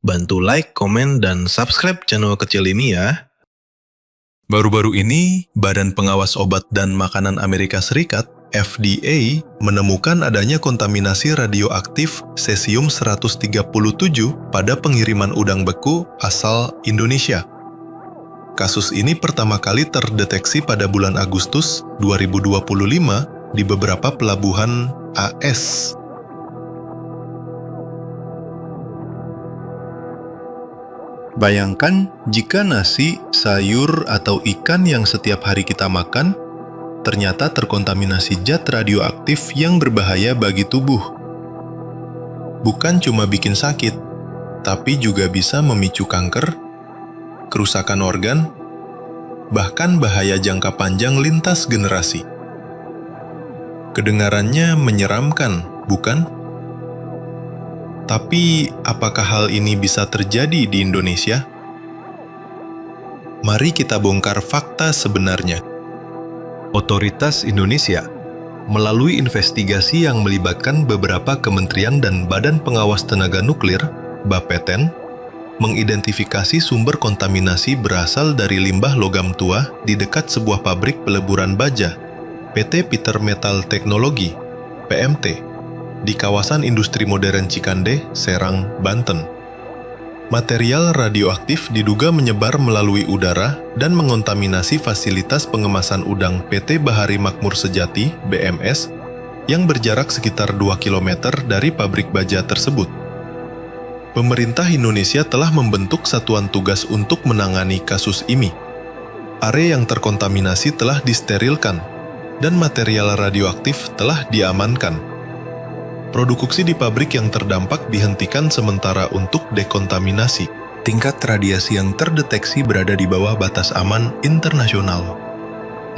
Bantu like, komen, dan subscribe channel kecil ini ya. Baru-baru ini, Badan Pengawas Obat dan Makanan Amerika Serikat, FDA, menemukan adanya kontaminasi radioaktif cesium-137 pada pengiriman udang beku asal Indonesia. Kasus ini pertama kali terdeteksi pada bulan Agustus 2025 di beberapa pelabuhan AS. Bayangkan jika nasi, sayur, atau ikan yang setiap hari kita makan ternyata terkontaminasi zat radioaktif yang berbahaya bagi tubuh. Bukan cuma bikin sakit, tapi juga bisa memicu kanker, kerusakan organ, bahkan bahaya jangka panjang lintas generasi. Kedengarannya menyeramkan, bukan? Tapi, apakah hal ini bisa terjadi di Indonesia? Mari kita bongkar fakta sebenarnya. Otoritas Indonesia, melalui investigasi yang melibatkan beberapa kementerian dan Badan Pengawas Tenaga Nuklir, BAPETEN, mengidentifikasi sumber kontaminasi berasal dari limbah logam tua di dekat sebuah pabrik peleburan baja, PT Peter Metal Teknologi, PMT, di kawasan industri modern Cikande, Serang, Banten. Material radioaktif diduga menyebar melalui udara dan mengontaminasi fasilitas pengemasan udang PT Bahari Makmur Sejati, BMS, yang berjarak sekitar 2 km dari pabrik baja tersebut. Pemerintah Indonesia telah membentuk satuan tugas untuk menangani kasus ini. Area yang terkontaminasi telah disterilkan, dan material radioaktif telah diamankan. Produksi di pabrik yang terdampak dihentikan sementara untuk dekontaminasi. Tingkat radiasi yang terdeteksi berada di bawah batas aman internasional.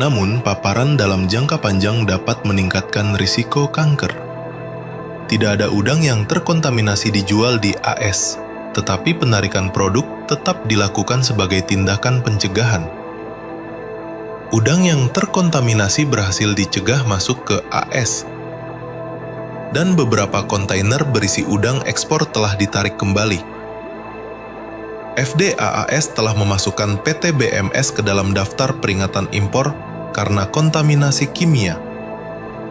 Namun, paparan dalam jangka panjang dapat meningkatkan risiko kanker. Tidak ada udang yang terkontaminasi dijual di AS, tetapi penarikan produk tetap dilakukan sebagai tindakan pencegahan. Udang yang terkontaminasi berhasil dicegah masuk ke AS, dan beberapa kontainer berisi udang ekspor telah ditarik kembali. FDAAS telah memasukkan PT BMS ke dalam daftar peringatan impor karena kontaminasi kimia.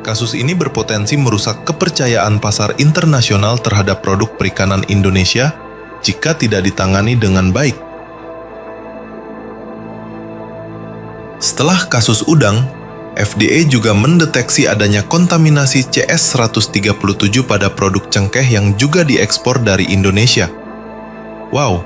Kasus ini berpotensi merusak kepercayaan pasar internasional terhadap produk perikanan Indonesia jika tidak ditangani dengan baik. Setelah kasus udang, FDA juga mendeteksi adanya kontaminasi CS-137 pada produk cengkeh yang juga diekspor dari Indonesia. Wow!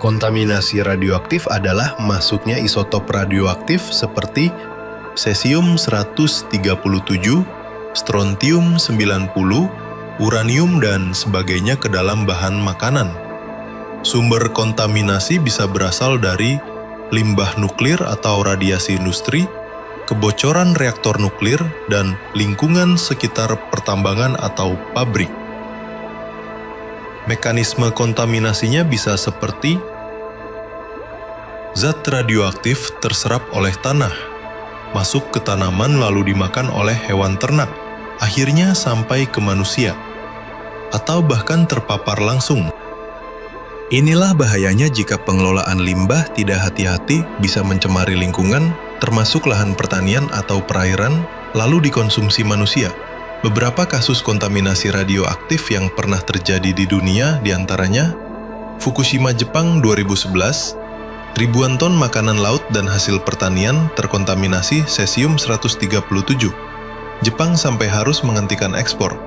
Kontaminasi radioaktif adalah masuknya isotop radioaktif seperti cesium-137, strontium-90, uranium, dan sebagainya ke dalam bahan makanan. Sumber kontaminasi bisa berasal dari limbah nuklir atau radiasi industri, kebocoran reaktor nuklir, dan lingkungan sekitar pertambangan atau pabrik. Mekanisme kontaminasinya bisa seperti zat radioaktif terserap oleh tanah, masuk ke tanaman lalu dimakan oleh hewan ternak, akhirnya sampai ke manusia, atau bahkan terpapar langsung. Inilah bahayanya jika pengelolaan limbah tidak hati-hati bisa mencemari lingkungan, termasuk lahan pertanian atau perairan, lalu dikonsumsi manusia. Beberapa kasus kontaminasi radioaktif yang pernah terjadi di dunia diantaranya Fukushima, Jepang 2011, ribuan ton makanan laut dan hasil pertanian terkontaminasi cesium-137. Jepang sampai harus menghentikan ekspor.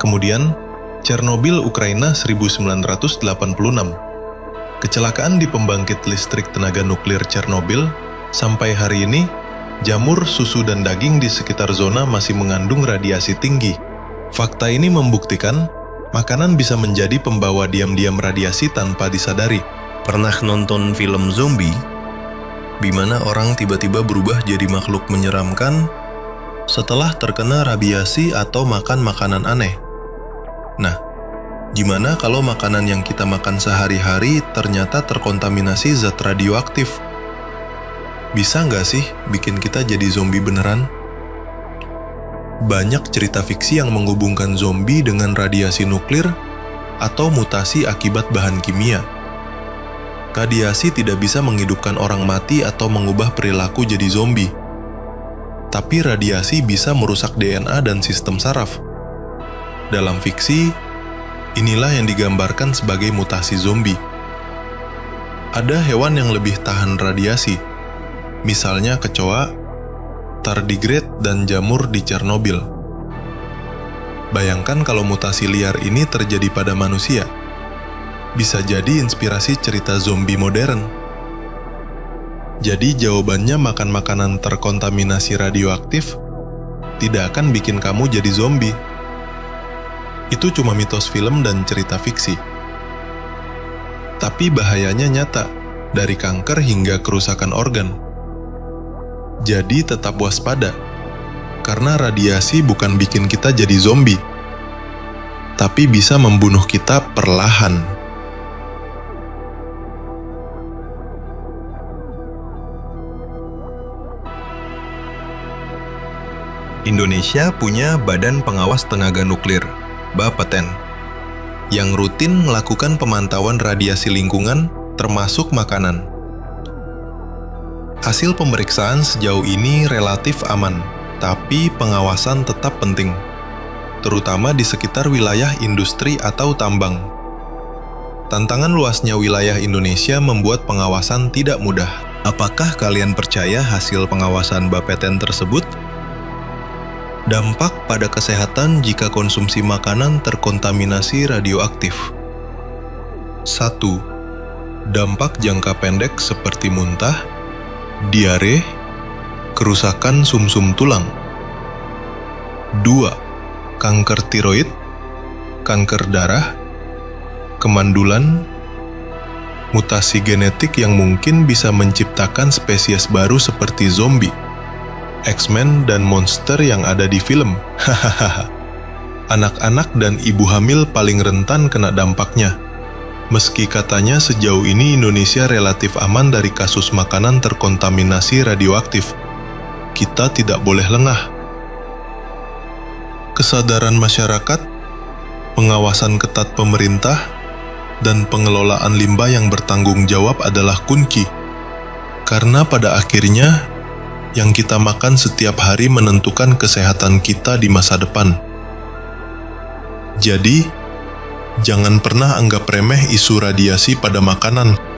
Kemudian, Chernobyl, Ukraina 1986. Kecelakaan di pembangkit listrik tenaga nuklir Chernobyl, sampai hari ini, jamur, susu, dan daging di sekitar zona masih mengandung radiasi tinggi. Fakta ini membuktikan, makanan bisa menjadi pembawa diam-diam radiasi tanpa disadari. Pernah nonton film zombie? Di mana orang tiba-tiba berubah jadi makhluk menyeramkan setelah terkena radiasi atau makan makanan aneh. Nah, gimana kalau makanan yang kita makan sehari-hari ternyata terkontaminasi zat radioaktif? Bisa nggak sih bikin kita jadi zombie beneran? Banyak cerita fiksi yang menghubungkan zombie dengan radiasi nuklir atau mutasi akibat bahan kimia. Radiasi tidak bisa menghidupkan orang mati atau mengubah perilaku jadi zombie. Tapi radiasi bisa merusak DNA dan sistem saraf. Dalam fiksi, inilah yang digambarkan sebagai mutasi zombie. Ada hewan yang lebih tahan radiasi, misalnya kecoa, tardigrade, dan jamur di Chernobyl. Bayangkan kalau mutasi liar ini terjadi pada manusia. Bisa jadi inspirasi cerita zombie modern. Jadi jawabannya makan makanan terkontaminasi radioaktif tidak akan bikin kamu jadi zombie. Itu cuma mitos film dan cerita fiksi. Tapi bahayanya nyata, dari kanker hingga kerusakan organ. Jadi tetap waspada, karena radiasi bukan bikin kita jadi zombie, tapi bisa membunuh kita perlahan. Indonesia punya Badan Pengawas Tenaga Nuklir, BAPTEN, yang rutin melakukan pemantauan radiasi lingkungan, termasuk makanan. Hasil pemeriksaan sejauh ini relatif aman, tapi pengawasan tetap penting, terutama di sekitar wilayah industri atau tambang. Tantangan luasnya wilayah Indonesia membuat pengawasan tidak mudah. Apakah kalian percaya hasil pengawasan BAPTEN tersebut? Dampak pada kesehatan jika konsumsi makanan terkontaminasi radioaktif. 1. Dampak jangka pendek seperti muntah, diare, kerusakan sumsum tulang. 2. Kanker tiroid, kanker darah, kemandulan, mutasi genetik yang mungkin bisa menciptakan spesies baru seperti zombie, X-Men, dan monster yang ada di film. Hahaha. Anak-anak dan ibu hamil paling rentan kena dampaknya. Meski katanya sejauh ini Indonesia relatif aman dari kasus makanan terkontaminasi radioaktif, kita tidak boleh lengah. Kesadaran masyarakat, pengawasan ketat pemerintah, dan pengelolaan limbah yang bertanggung jawab adalah kunci. Karena pada akhirnya, yang kita makan setiap hari menentukan kesehatan kita di masa depan. Jadi, jangan pernah anggap remeh isu radiasi pada makanan.